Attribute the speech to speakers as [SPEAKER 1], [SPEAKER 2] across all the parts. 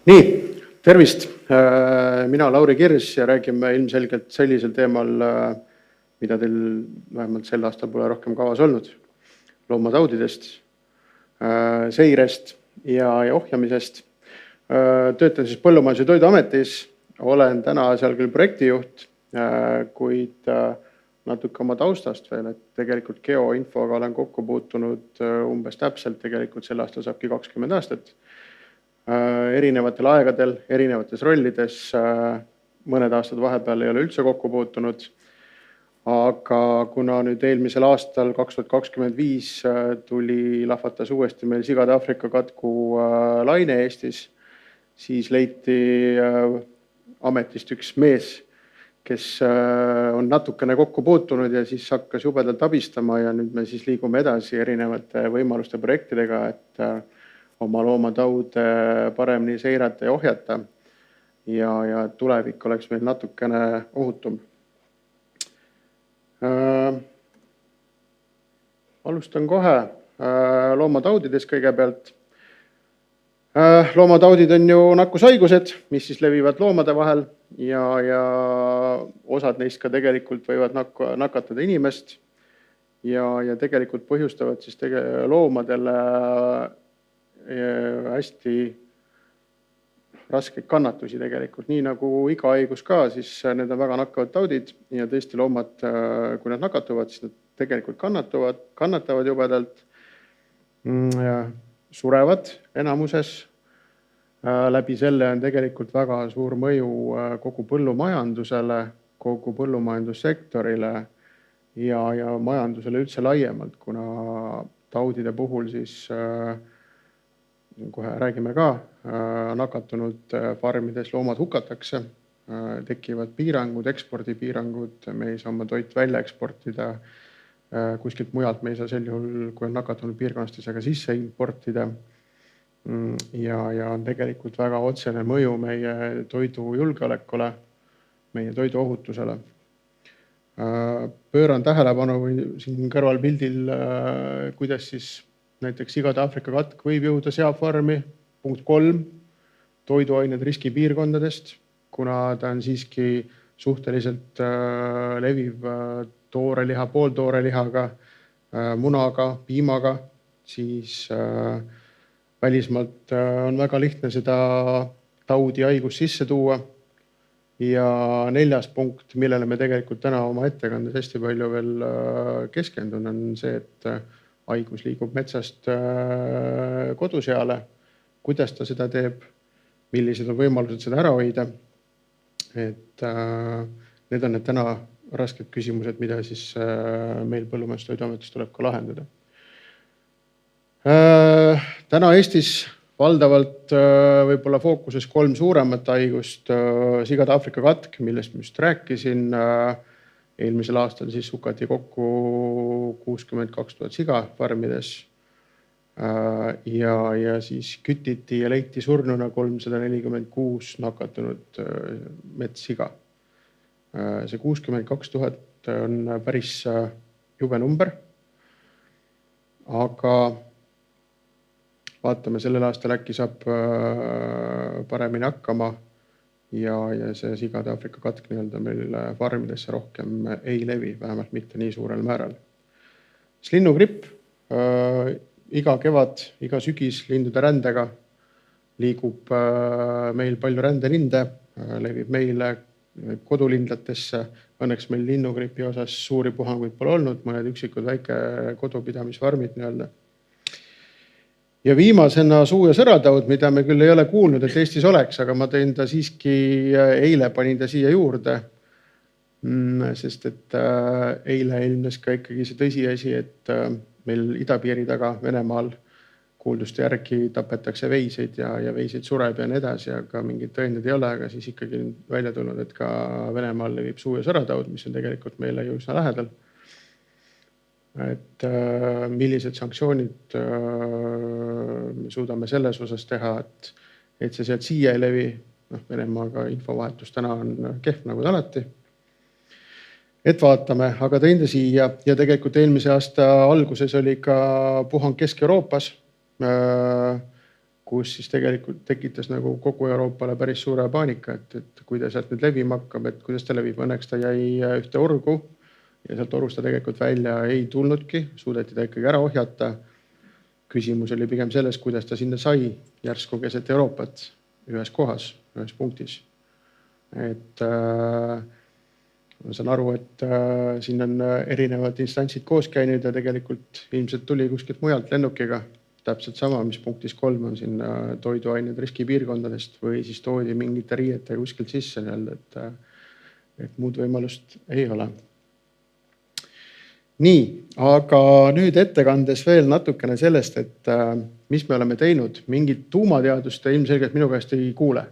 [SPEAKER 1] Nii, tervist! Mina Lauri Kirs ja räägime ilmselgelt sellisel teemal, mida teil vähemalt sel aastal pole rohkem kavas olnud. Loomataudidest, seirest ja ohjamisest. Töötan siis Põllumajandus- ja Toiduametis. Olen täna seal küll projektijuht, kuid natuke oma taustast veel, et tegelikult geoinfoga olen kokku puutunud umbes täpselt tegelikult sel aastal saabki 20 aastat. Erinevatel aegadel, erinevates rollides, mõned aastad vahepeal ei ole üldse kokku puutunud. Aga kuna nüüd eelmisel aastal 2025 tuli lahvatas uuesti meil sigade Aafrika katku laine Eestis, siis leiti ametist üks mees, kes on natukene kokku puutunud ja siis hakkas jubedalt abistama ja nüüd me siis liigume edasi erinevate võimaluste projektidega, et oma loomataude paremini seirata ja ohjata ja tulevik oleks meil natukene ohutum. Alustan kohe loomataudidest kõigepealt. Loomataudid on ju nakkushaigused, mis siis levivad loomade vahel ja osad neist ka tegelikult võivad nakatada inimest ja tegelikult põhjustavad siis loomadele hästi raskeid kannatusi tegelikult. Nii nagu iga haigus ka, siis need on väga nakkavad taudid ja tõesti loomad, kui nad nakatuvad, siis nad tegelikult kannatavad jubedalt, surevad enamuses. Läbi selle on tegelikult väga suur mõju kogu põllumajandusele, kogu põllumajandussektorile ja majandusele üldse laiemalt, kuna taudide puhul siis kohe räägime ka, nakatunud farmides loomad hukatakse, tekivad piirangud, ekspordipiirangud, me ei saa oma toit välja eksportida, kuskilt mujalt me ei saa sel juhul, kui on nakatunud piirkonnast, ei saa ka sisse importida ja on tegelikult väga otsene mõju meie toidujulgeolekule, meie toiduohutusele. Pööran tähelepanu siin kõrval pildil, kuidas siis näiteks sigade Aafrika katk võib jõuda seafarmi. Punkt 3, toiduained riskipiirkondadest, kuna ta on siiski suhteliselt leviv tooreliha, pooltoorelihaga, munaga, piimaga, siis välismaalt on väga lihtne seda taudi haigus sisse tuua. Ja 4. punkt, millele me tegelikult täna oma ettekandes hästi palju veel keskendun, on see, et haigus liigub metsast koduseale, kuidas ta seda teeb, millised on võimalused seda ära hoida. Et need on need täna rasked küsimused, mida siis meil Põllumajandus- ja Toiduametis tuleb ka lahendada. Täna Eestis valdavalt võib-olla fookuses 3 suuremat haigust, sigade Aafrika katk, millest ma just rääkisin. Eelmisel aastal siis hukati kokku 62 000 siga farmides ja siis kütiti ja leiti surnuna 346 nakatunud metssiga. See 62 000 on päris jube number, aga vaatame sellel aastal äkki saab paremini hakkama ja see sigade Aafrika katk meil farmidesse rohkem ei levi, vähemalt mitte nii suurel määral. Linnugripp, iga kevad, iga sügis lindude rändega liigub meil palju rändelinde, levib meile kodulindlatesse. Õnneks meil linnugripi osas suuri puhanguid pole olnud, mõned üksikud väike kodupidamisfarmid nii-öelda. Ja viimasena suu- ja sõrataud, mida me küll ei ole kuulnud, et Eestis oleks, aga ma tõin ta siiski, eile panin ta siia juurde, sest et eile ilmnes ka ikkagi see tõsiasi, et meil idapiiri taga Venemaal kuulduste järgi tapetakse veiseid ja veiseid sureb ja nii edasi, aga mingid tõendid ei ole, aga siis ikkagi välja tulnud, et ka Venemaal levib suu- ja sõrataud, mis on tegelikult meile ju üsna lähedal. Et millised sanktsioonid me suudame selles osas teha, et see sealt siia ei levi. Venemaaga infovahetus täna on kehv nagu alati. Et vaatame, aga tõin ta siia ja tegelikult eelmise aasta alguses oli ka puhang Kesk-Euroopas, kus siis tegelikult tekitas nagu kogu Euroopale päris suure paanika, et kui ta sealt nüüd levima hakkab, et kuidas ta levib. Õnneks ta jäi ühte orgu ja sealt orust ta tegelikult välja ei tulnudki, suudeti ta ikkagi ära ohjata. Küsimus oli pigem selles, kuidas ta sinna sai järsku keset Euroopat ühes kohas, ühes punktis. Et ma saan aru, et siin on erinevad instantsid koos käinud ja tegelikult ilmselt tuli kuskilt mujalt lennukiga. Täpselt sama, mis punktis 3 on siin toiduained riskipiirkondadest või siis toodi mingite riiete kuskilt sisse, et muud võimalust ei ole. Nii, aga nüüd ettekandes veel natukene sellest, et mis me oleme teinud. Mingit tuumateadust te ilmselgelt minu käest ei kuule.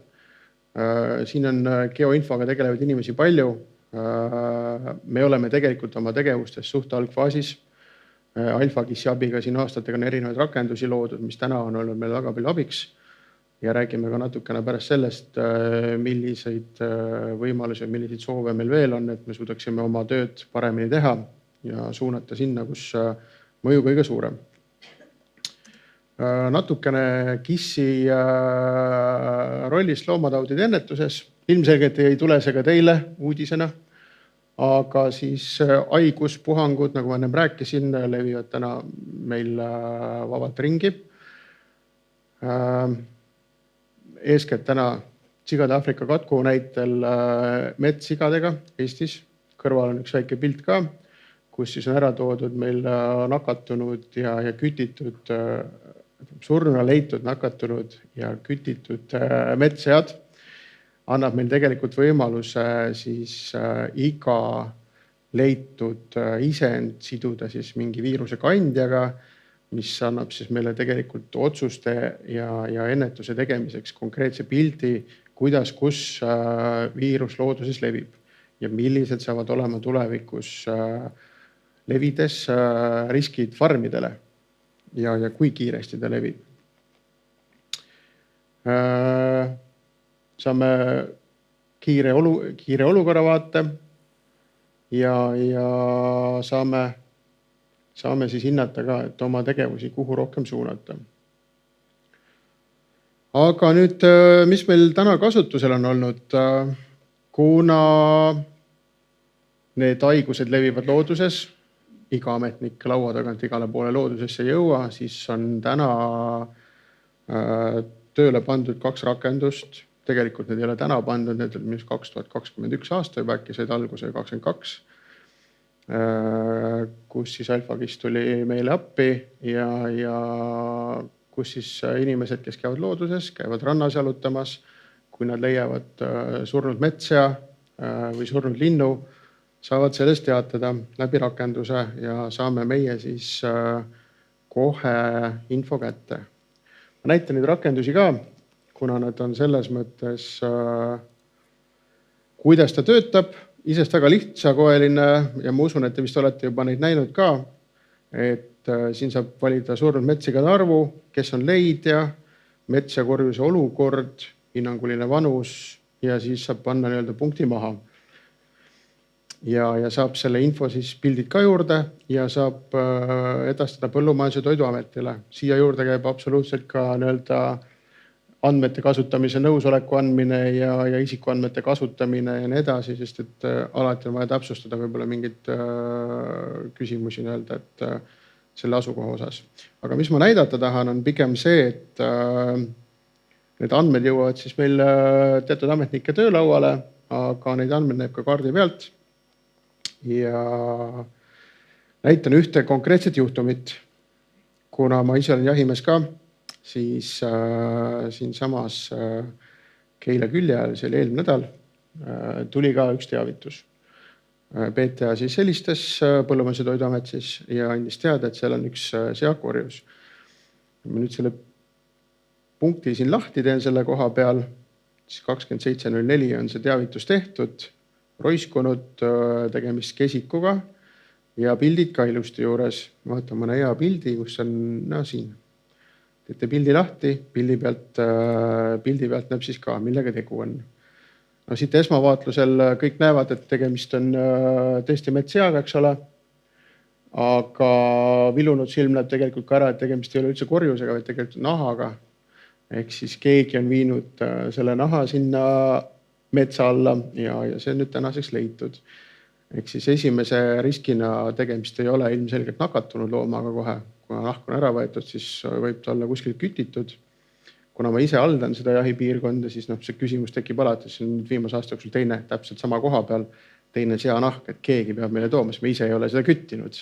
[SPEAKER 1] Siin on geoinfoga tegelevaid inimesi palju. Me oleme tegelikult oma tegevustes suht algfaasis. AlphaGIS-i abiga siin aastatega on erinevaid rakendusi loodud, mis täna on olnud meil väga palju abiks. Ja räägime ka natukene pärast sellest, milliseid võimalusi, milliseid soove meil veel on, et me suudaksime oma tööd paremini teha ja suunata sinna, kus mõju kõige suurem. Natukene GIS-i rollist loomataudide ennetuses. Ilmselgelt ei tule see ka teile uudisena. Aga siis haiguspuhangud, nagu ma ennem rääkisin, levivad täna meil vabalt ringi. Eeskätt täna sigade Aafrika katku näitel metssigadega Eestis. Kõrval on üks väike pilt ka, kus siis on ära toodud meil nakatunud ja kütitud, surnuna leitud, nakatunud ja kütitud metssead. Annab meil tegelikult võimaluse siis iga leitud isend siduda siis mingi viiruse kandjaga, mis annab siis meile tegelikult otsuste ja ennetuse tegemiseks konkreetse pildi, kuidas, kus viirus looduses levib ja millised saavad olema tulevikus levides riskid farmidele ja kui kiiresti ta levib. Saame kiire olukorra vaate ja saame siis hinnata ka, et oma tegevusi kuhu rohkem suunata. Aga nüüd, mis meil täna kasutusel on olnud, kuna need haigused levivad looduses, iga ametnik laua tagant igale poole loodusesse ei jõua, siis on täna tööle pandud 2 rakendust. Tegelikult need ei ole täna pandud, need on 2021 aasta juba äkki said alguse 22, kus siis AlphaGIS tuli meile appi ja kus siis inimesed, kes käivad looduses, käivad rannas jalutamas, kui nad leiavad surnud metsa või surnud linnu, saavad sellest teatada läbi rakenduse ja saame meie siis kohe info kätte. Ma näitan neid rakendusi ka, kuna nad on selles mõttes, kuidas ta töötab, isest väga lihtsakoeline ja ma usun, et te vist olete juba neid näinud ka, et siin saab valida surnud metsigade arvu, kes on leidja, metsakorjuse olukord, hinnanguline vanus ja siis saab panna punkti maha. Ja saab selle info siis pildid ka juurde ja saab edastada Põllumajandus- ja Toiduametile. Siia juurde käib absoluutselt ka andmete kasutamise nõusoleku andmine ja isikuandmete kasutamine ja nii edasi, sest et alati on vaja täpsustada võib-olla mingeid küsimusi et selle asukoha osas. Aga mis ma näidata tahan, on pigem see, et need andmed jõuavad siis meil teatud ametnike töölauale, aga neid andmed näeb ka kaardi pealt. Ja näitan ühte konkreetset juhtumit, kuna ma ise olen jahimees ka, siis siin samas Keila külje ajal, see oli eelmine nädal, tuli ka üks teavitus. PTA siis helistas Põllumajandus- ja Toiduamet siis ja andis teada, et seal on üks seakorjus. Ma nüüd selle punkti siin lahti teen selle koha peal, siis 27.04 on see teavitus tehtud, roiskunud, tegemist kesikuga ja pildid ka ilusti juures. Vaatan mõne hea pildi, kus on siin. Teete pildi lahti, pildi pealt näeb siis ka, millega tegu on. Siit esmavaatlusel kõik näevad, et tegemist on tõesti metsseaga, eks ole. Aga vilunud silm näeb tegelikult ka ära, et tegemist ei ole üldse korjusega, vaid tegelikult nahaga. Ehk siis keegi on viinud selle naha sinna metsa alla ja see on nüüd tänaseks leitud. Ehk siis esimese riskina tegemist ei ole ilmselgelt nakatunud loomaga kohe. Kuna nahk on ära võetud, siis võib ta olla kuskil kütitud. Kuna ma ise haldan seda jahipiirkonda, siis see küsimus tekib alati, see on viimase aasta jooksul teine täpselt sama koha peal, teine seanahk, et keegi peab meile tooma, sest me ise ei ole seda küttinud.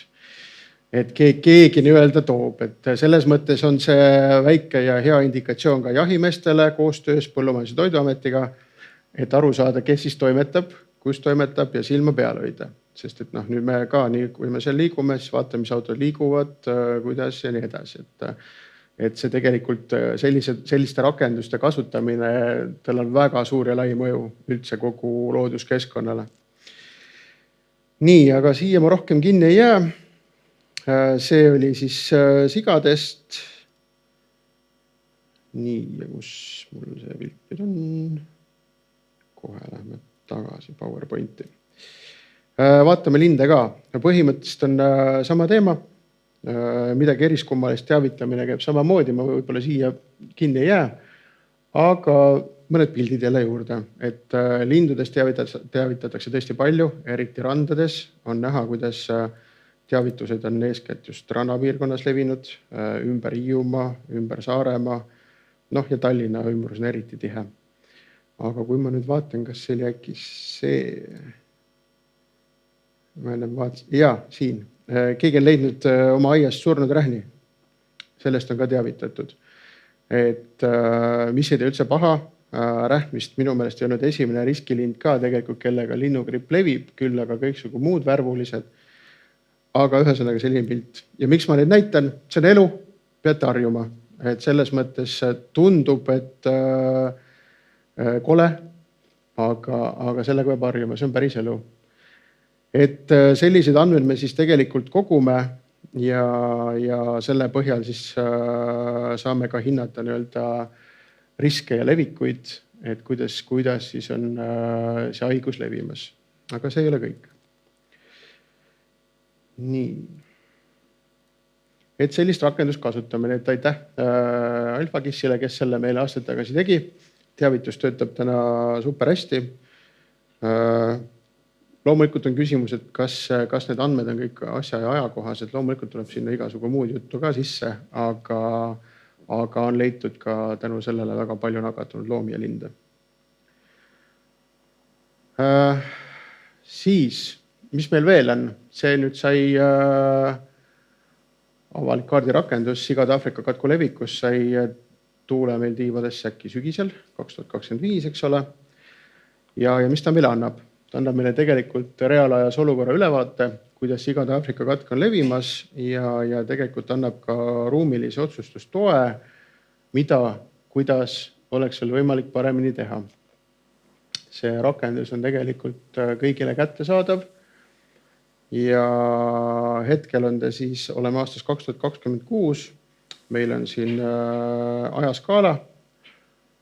[SPEAKER 1] Et keegi nii-öelda toob, et selles mõttes on see väike ja hea indikatsioon ka jahimeestele koostöös Põllumajandus- ja Toiduametiga, et aru saada, kes siis toimetab, kus toimetab ja silma peal hoida. Sest et nüüd me ka, nii kui me seal liigume, siis vaatame, mis autod liiguvad, kuidas ja nii edasi. Et see tegelikult selliste rakenduste kasutamine, tal on väga suur ja lai mõju üldse kogu looduskeskkonnale. Nii, aga siia ma rohkem kinni ei jää. See oli siis sigadest. Nii, ja kus mul see pilt on? Kohe lähme tagasi PowerPointi. Vaatame linde ka. Põhimõtteliselt on sama teema. Midagi eriskummalist teavitamine käib samamoodi, ma võib-olla siia kinni ei jää, aga mõned pildid jälle juurde. Et lindudest teavitatakse tõesti palju, eriti randades on näha, kuidas teavitused on eeskätt just rannapiirkonnas levinud, ümber Hiiumaa, ümber Saaremaa, ja Tallinna ümbrus on eriti tihe. Aga kui ma nüüd vaatan, kas see oli äkki see, ma enne vaatasin, jaa, siin. Keegi on leidnud oma aiast surnud rähni. Sellest on ka teavitatud. Et mis ei tee üldse paha, rähmist minu meelest ei olnud esimene riskilind ka tegelikult, kellega linnugripp levib, küll aga kõiksugu muud värvulised. Aga ühesõnaga selline pilt. Ja miks ma neid näitan? See on elu, peate harjuma. Et selles mõttes tundub, et kole, aga sellega peab harjuma, see on päris elu. Et sellised andmed me siis tegelikult kogume ja selle põhjal siis saame ka hinnata nii-öelda riske ja levikuid, et kuidas siis on see haigus levimas. Aga see ei ole kõik. Nii. Et sellist rakendust kasutamine, et aitäh Alfakissile, kes selle meile aastaid tagasi tegi. Teavitus töötab täna super hästi. Loomulikult on küsimus, et kas need andmed on kõik asja ja ajakohased. Loomulikult tuleb sinna igasugu muud juttu ka sisse, aga on leitud ka tänu sellele väga palju nakatunud loomi ja linde. Siis, mis meil veel on? See nüüd sai avalik kaardirakendus Sigade Aafrika katku levikus sai tuule meil tiivadesse äkki sügisel 2025, eks ole. Ja mis ta meile annab? Ta annab meile tegelikult reaalajas olukorra ülevaate, kuidas Sigade Aafrika katk on levimas ja tegelikult annab ka ruumilise otsustustoe, mida, kuidas oleks veel võimalik paremini teha. See rakendus on tegelikult kõigile kättesaadav ja hetkel on ta siis, oleme aastas 2026, meil on siin ajaskaala.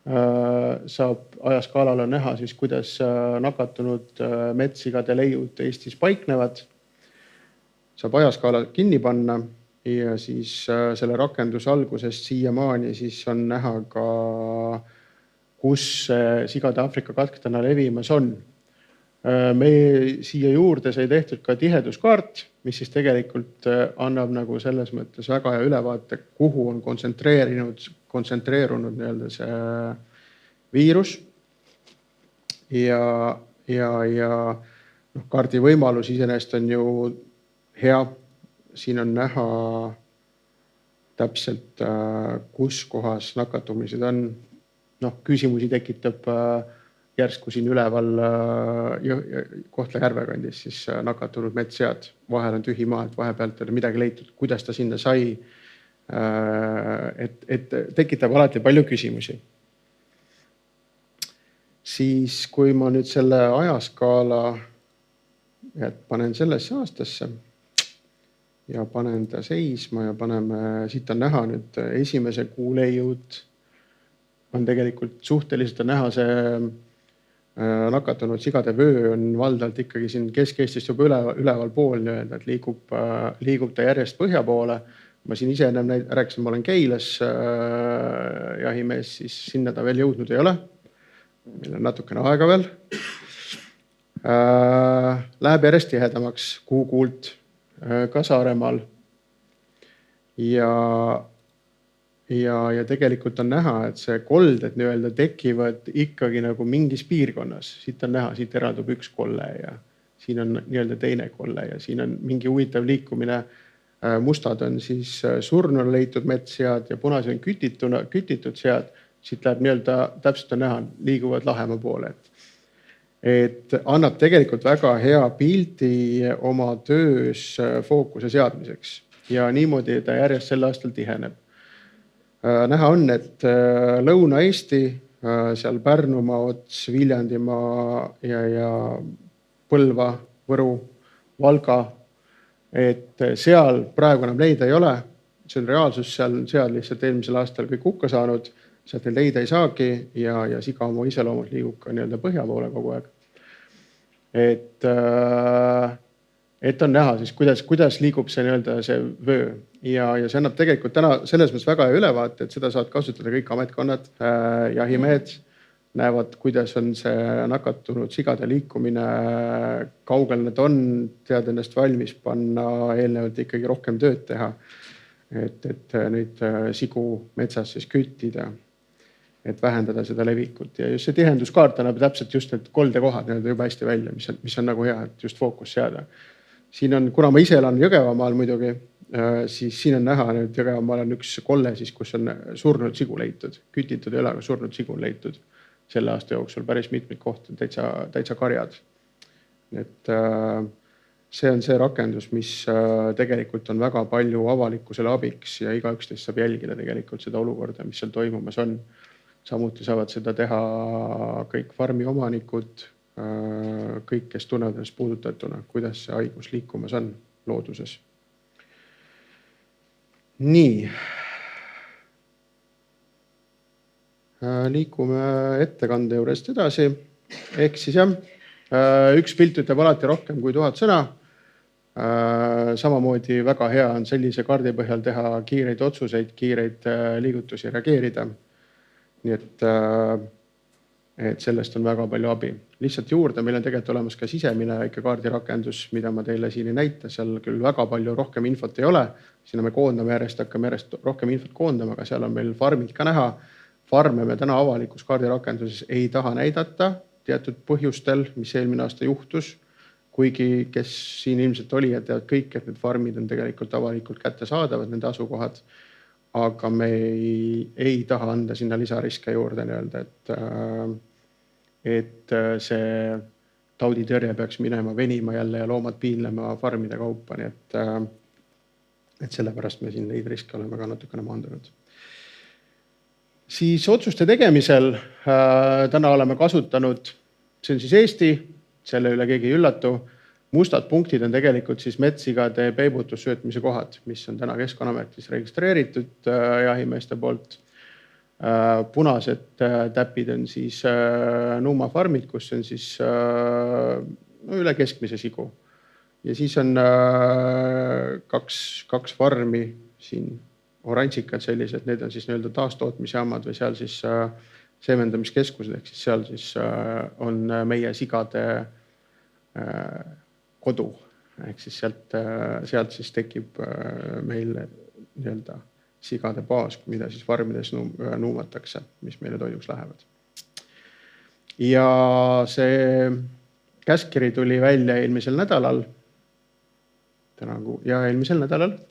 [SPEAKER 1] Saab ajaskaalal on näha siis, kuidas nakatunud metssigade leiud Eestis paiknevad. Saab ajaskaala kinni panna ja siis selle rakenduse algusest siiamaani siis on näha ka, kus Sigade Aafrika katk täna levimas on. Me siia juurde sai tehtud ka tiheduskaart, mis siis tegelikult annab nagu selles mõttes väga hea ülevaate, kuhu on kontsentreerunud nii-öelda see viirus. Ja kaardi võimalus iseenesest on ju hea. Siin on näha täpselt, kus kohas nakatumised on. Küsimusi tekitab järsku siin üleval Kohtla-Järve kandis siis nakatunud metssead. Vahel on tühi maa, et vahepealt on midagi leitud, kuidas ta sinna sai. Et tekitab alati palju küsimusi. Siis kui ma nüüd selle ajaskaala panen sellesse aastasse ja panen ta seisma ja paneme, siit on näha nüüd esimese kuu leiud on tegelikult suhteliselt näha see nakatunud sigade vöö on valdalt ikkagi siin Kesk-Eestist juba üleval pool, et liigub ta järjest põhja poole, Ma siin ise ennem rääkisin, ma olen Keilas jahimees, siis sinna ta veel jõudnud ei ole. Meil on natukene aega veel. Läheb järjest tihedamaks Kuult, ka Saaremaal. Ja tegelikult on näha, et see kolded nii-öelda tekivad ikkagi nagu mingis piirkonnas. Siit on näha, siit eraldub üks kolle ja siin on nii-öelda teine kolle ja siin on mingi huvitav liikumine. Mustad on siis surnuna leitud metssead ja punase on kütitud sead. Siit läheb nii-öelda, täpselt on näha, liiguvad Lahemaa poole. Et annab tegelikult väga hea pildi oma töös fookuse seadmiseks ja niimoodi ta järjest sel aastal tiheneb. Näha on, et Lõuna-Eesti, seal Pärnumaa ots, Viljandimaa ja Põlva, Võru, Valga, et seal praegu enam leida ei ole. See on reaalsus, seal lihtsalt eelmisel aastal kõik hukka saanud, sealt neid leida ei saagi ja siga oma iseloomult liigub ka nii-öelda põhja poole kogu aeg. Et on näha siis, kuidas liigub see nii-öelda see vöö ja see annab tegelikult täna selles mõttes väga hea ülevaate, et seda saad kasutada kõik ametkonnad, jahimehed, näevad, kuidas on see nakatunud sigade liikumine, kaugel need on, tead ennast valmis panna, eelnevalt ikkagi rohkem tööd teha, et neid sigu metsas siis küttida, et vähendada seda levikut. Ja just see tihenduskaart annab täpselt just need koldekohad juba hästi välja, mis on nagu hea, et just fookus seada. Siin on, kuna ma ise elan Jõgevamaal muidugi, siis siin on näha, et Jõgevamaal on üks kolle, siis, kus on surnud sigu leitud, kütitud ei ole, aga surnud sigu on leitud. Selle aasta jooksul päris mitmeid kohti täitsa karjad. Et see on see rakendus, mis tegelikult on väga palju avalikkusele abiks ja igaüks teist saab jälgida tegelikult seda olukorda, mis seal toimumas on. Samuti saavad seda teha kõik farmi omanikud, kõik, kes tunnevad ennast puudutatuna, kuidas see haigus liikumas on looduses. Nii. Liikume ettekande juurest edasi. Ehk siis jah, üks pilt ütleb alati rohkem kui 1000 sõna. Samamoodi väga hea on sellise kaardi põhjal teha kiireid otsuseid, kiireid liigutusi reageerida. Nii et sellest on väga palju abi. Lihtsalt juurde, meil on tegelikult olemas ka sisemine väike kaardirakendus, mida ma teile siin ei näita. Seal küll väga palju rohkem infot ei ole. Sinna me koondame järjest, hakkame järjest rohkem infot koondama, aga seal on meil farmid ka näha. Farme me täna avalikus kaardirakenduses ei taha näidata teatud põhjustel, mis eelmine aasta juhtus. Kuigi, kes siin ilmselt oli ja teavad kõik, et need farmid on tegelikult avalikult kätte saadavad, nende asukohad. Aga me ei taha anda sinna lisariske juurde nii-öelda, et see tauditõrje peaks minema venima jälle ja loomad piinlema farmide kaupa. Nii et sellepärast me siin neid riske oleme ka natukene maandunud. Siis otsuste tegemisel täna oleme kasutanud, see on siis Eesti, selle üle keegi ei üllatu. Mustad punktid on tegelikult siis metsigade peibutussöötmise kohad, mis on täna Keskkonnaametis registreeritud jahimeeste poolt. Punased täpid on siis Nuuma farmid, kus on siis üle keskmise sigu. Ja siis on kaks farmi siin. Oranžikad sellised, need on siis nii-öelda taastootmisjaamad või seal siis seemendamiskeskused, ehk siis seal siis on meie sigade kodu. Ehk siis sealt siis tekib meil nii-öelda sigade baas, mida siis farmides nuumatakse, mis meile toiduks lähevad. Ja see käskkiri tuli välja eelmisel nädalal. Eelmisel nädalal.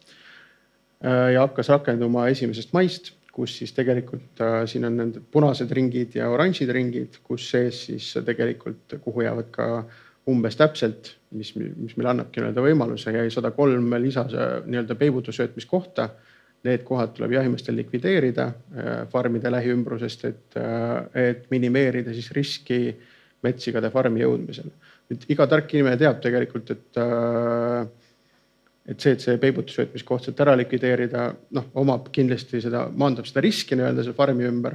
[SPEAKER 1] Ja hakkas rakenduma 1. maist, kus siis tegelikult siin on need punased ringid ja oranžid ringid, kus sees siis tegelikult, kuhu jäävad ka umbes täpselt, mis meil annabki võimaluse, jäi 103 lisas nii-öelda peibutussöötmiskohta. Need kohad tuleb jahimeestel likvideerida farmide lähiümbrusest, et minimeerida siis riski metsigade farmi jõudmisel. Nüüd, iga tark inimene teab tegelikult, et see peibutussöötmiskoht sealt ära likvideerida, omab kindlasti maandab seda riski nii-öelda see farmi ümber,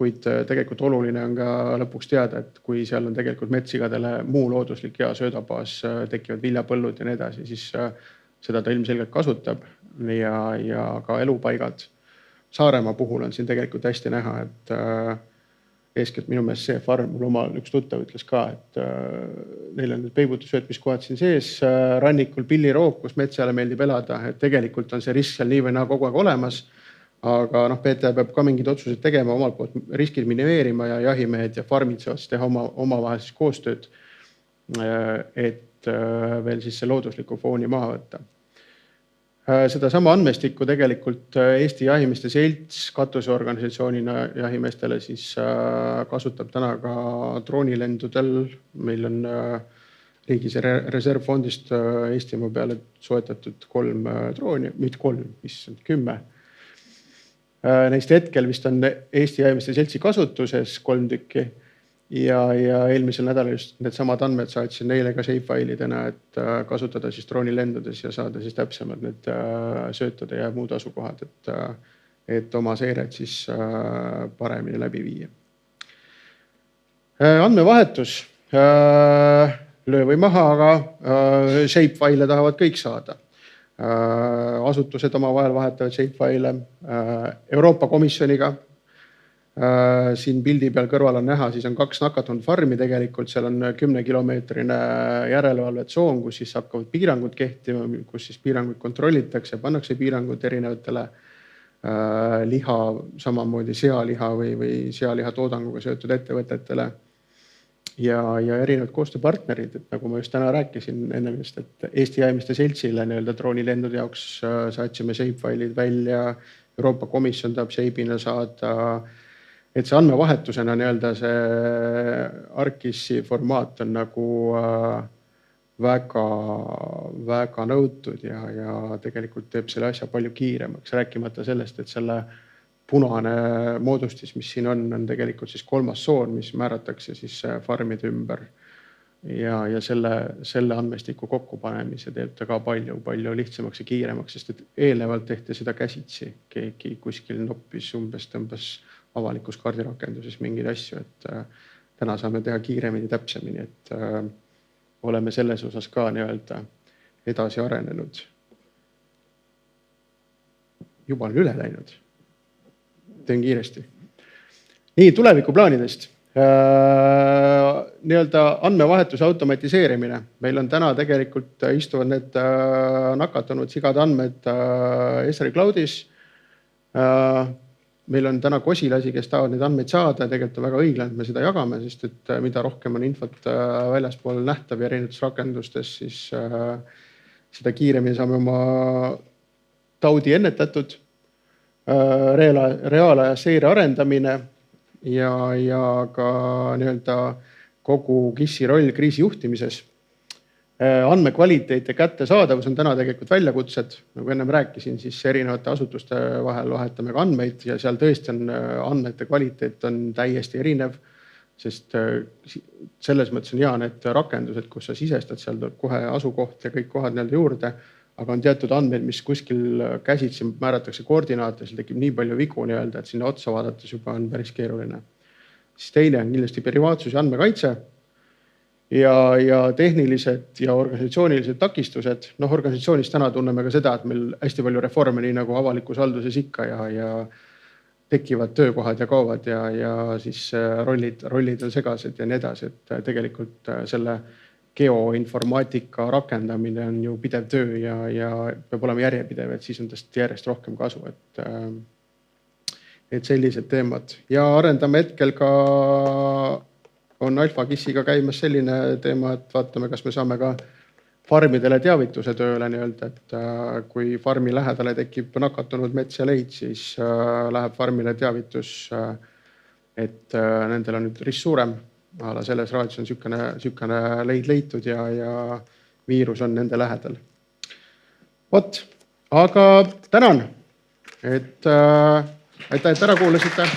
[SPEAKER 1] kuid tegelikult oluline on ka lõpuks teada, et kui seal on tegelikult metsigadele muu looduslik hea söödabaas, tekivad viljapõllud ja nii edasi, siis seda ta ilmselgelt kasutab. ja ka elupaigad. Saaremaa puhul on siin tegelikult hästi näha, et eeskätt minu meelest see farm, mul omal üks tuttav ütles ka, et neil on need peibutussöötmiskohad siin sees, rannikul pilliroog, kus metsale meeldib elada, et tegelikult on see risk seal nii või naa kogu aeg olemas. Aga PTA peab ka mingid otsused tegema, omalt poolt riskid minimeerima ja jahimehed ja farmid saavad teha omavahel koostööd, et veel siis see loodusliku fooni maha võtta. Seda sama andmestikku tegelikult Eesti Jahimeeste Selts katuseorganisatsioonina jahimeestele siis kasutab täna ka droonilendudel. Meil on riigis reservfondist Eestimaa peale soetatud 3 drooni, mitte 3, mis on 10. Neist hetkel vist on Eesti Jahimeeste Seltsi kasutuses 3 tükki ja eelmisel nädalal just need samad andmed saatsin neile ka shapefile'idena, et kasutada siis droonilendudes ja saada siis täpsemalt need söötade ja muud asukohad, et oma seiret siis paremini läbi viia. Andmevahetus, löö või maha, aga shapefile'e tahavad kõik saada. Asutused oma vahel vahetavad shapefile'e Euroopa Komisjoniga. Siin pildi peal kõrval on näha, siis on 2 nakatunud farmi tegelikult, seal on 10-kilomeetrine järelevalvetsoon, kus siis hakkavad piirangud kehtima, kus siis piiranguid kontrollitakse, pannakse piirangud erinevatele liha, samamoodi sealiha või sealiha toodanguga seotud ettevõtetele ja erinevad koostööpartnerid, et nagu ma just täna rääkisin ennemist, et Eesti Jahimeeste Seltsile droonilendude jaoks saatsime shapefile'id välja, Euroopa Komisjon tahab shape'ina saada, et see andmevahetusena see ArcGIS-i formaat on nagu väga nõutud ja tegelikult teeb selle asja palju kiiremaks, rääkimata sellest, et selle punane moodustis, mis siin on tegelikult siis 3. soon, mis määratakse siis farmide ümber ja selle andmestiku kokkupanemise teeb ta ka palju lihtsamaks ja kiiremaks, sest et eelnevalt tehti seda käsitsi, keegi kuskil noppis, tõmbas avalikus kaardirakenduses mingeid asju, et täna saame teha kiiremini, täpsemini, et oleme selles osas ka edasi arenenud. Juba on üle läinud. Teen kiiresti. Nii, tulevikuplaanidest. Andmevahetuse automatiseerimine. Meil on täna tegelikult istuvad need nakatunud sigade andmed Esri Cloudis. Meil on täna kosilasi, kes tahavad neid andmeid saada ja tegelikult on väga õiglane, et me seda jagame, sest et mida rohkem on infot väljaspool nähtav ja erinevates rakendustes, siis seda kiiremini saame oma taudi ennetatud, reaalaja seire arendamine ja ka kogu GIS-i roll kriisi juhtimises. Andmekvaliteet ja kättesaadavus on täna tegelikult väljakutsed. Nagu ennem rääkisin, siis erinevate asutuste vahel vahetame ka andmeid ja seal tõesti on andmete kvaliteet on täiesti erinev, sest selles mõttes on hea need rakendused, kus sa sisestad seal kohe asukoht ja kõik kohad juurde, aga on teatud andmeid, mis kuskil käsitsi määratakse koordinaate, seal tekib nii palju vigu, et sinna otsa vaadates juba on päris keeruline. Siis teine on kindlasti privaatsus ja andmekaitse. Ja tehnilised ja organisatsioonilised takistused. Organisatsioonis täna tunneme ka seda, et meil hästi palju reforme, nii nagu avalikus halduses ikka ja tekivad töökohad ja kaovad ja siis rollid on segased ja nii edasi, et tegelikult selle geoinformaatika rakendamine on ju pidev töö ja peab olema järjepidev, et siis on tast järjest rohkem kasu, et sellised teemad. Ja arendame hetkel ka on AlphaGIS-iga käimas selline teema, et vaatame, kas me saame ka farmidele teavituse tööle, et kui farmi lähedale tekib nakatunud mets ja leid, siis läheb farmile teavitus, et nendel on nüüd risk suurem. Selles raadios on sükene leid leitud ja viirus on nende lähedal. Aga tänan, et ära kuulasite.